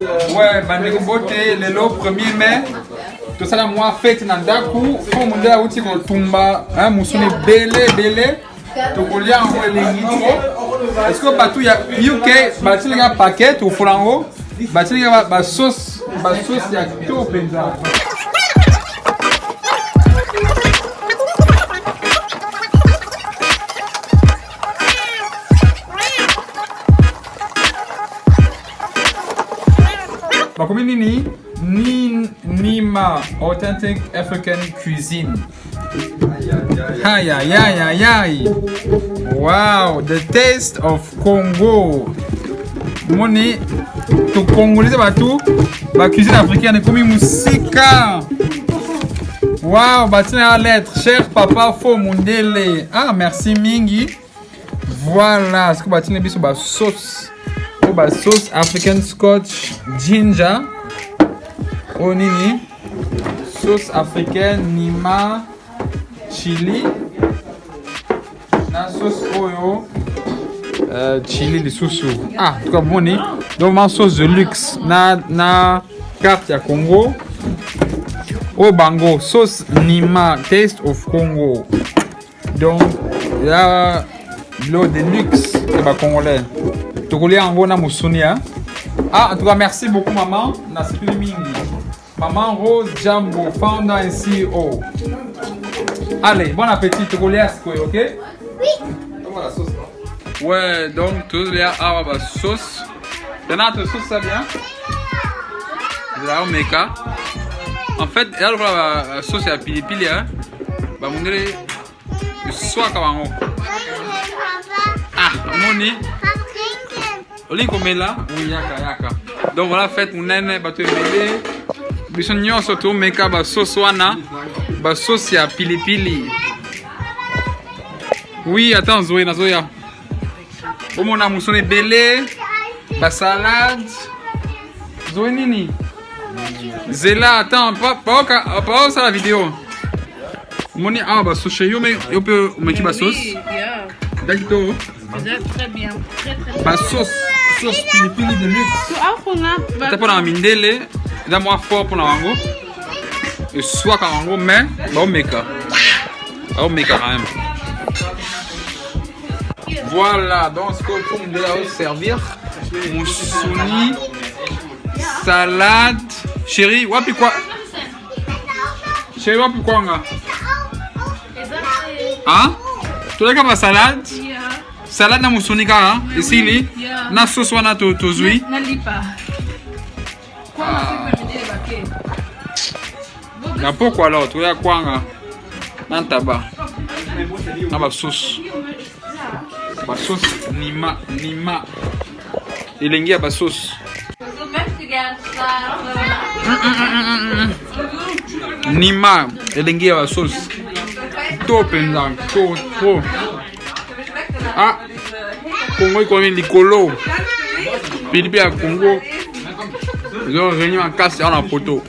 Ouais, bandeko bote lelo 1er mai. Tout ça là moi fête na ndaku, fo monde a uti ko tumba, hein musuni belé. To kolia en elengi trop. Est-ce que batu ya UK batu nga paquet au flango? Batu nga ba sauce ya to penza. Comme Nima authentic African cuisine. Aïe aïe aïe aïe aïe. Wow, the taste of Congo. Moni, to Congolais batou, ba cuisine africaine comme musika. Wow, batina à lettre, cher papa fo mundele. Ah, merci mingi. Voilà, ce que batina biso ba sauce. Ba sauce African Scotch ginger. Oh nini, sauce africaine Nima chili. Na sauce oyo chili de sousou. Ah, en tout cas bon ni. Donc ma sauce de luxe na carte ya Congo. Oh bango sauce Nima taste of Congo. Donc là l'eau de luxe et ba congolais. Tokoli en na musunia. Ah, en tout cas, merci beaucoup, maman. Naspili mingi. Maman Rose Jambo, founder et CEO. Allez, bon appétit. Tokoli à ce ok? Oui. Comment la sauce, là? Ouais, donc, tout le monde a la sauce. Il y en a de sauce, ça vient. De la omeka. En fait, il y a la sauce à pili-pili, hein. Bah, mon dieu, soit comme ah, moni. Olinkomela, oui, yaka. Donc voilà, faites mon nene, bateau bébé. Bisogno surtout meka ba sauce wana, ba sauce ya pili-pili. Oui, attends, Zoé, Nazoya. Au mon amour, son belé, ba salade. Zoé nini? Zela, attends, pas ça la vidéo. Moni, ah, ba sauce, yo peut mettre ba sauce. D'accord. Très bien, très bien. Ba sauce pili-pili de luxe. T'as pas dans mindele, là moi fort pour l'ango. Et soit quand ango mais ba omeka. Ba omeka quand même. Voilà, donc ce qu'on peut nous servir moussuni, salade, chérie, wapi quoi? Chérie, wapi quoi nga? Hein? Tu as comme salade? Salade na musuni kaka, ici na sauce wana tozui. Na lipa. Na pourquoi alors? Tu as quoi nga? Na taba. Na ba sauce. Ba sauce Nima. Elengi ya ba sauce. Nima, elengi ya ba sauce. Top penza, trop. Ah, Congo est comme Nicolo. Philippe à Congo. Ils ont réuni en casse dans la photo.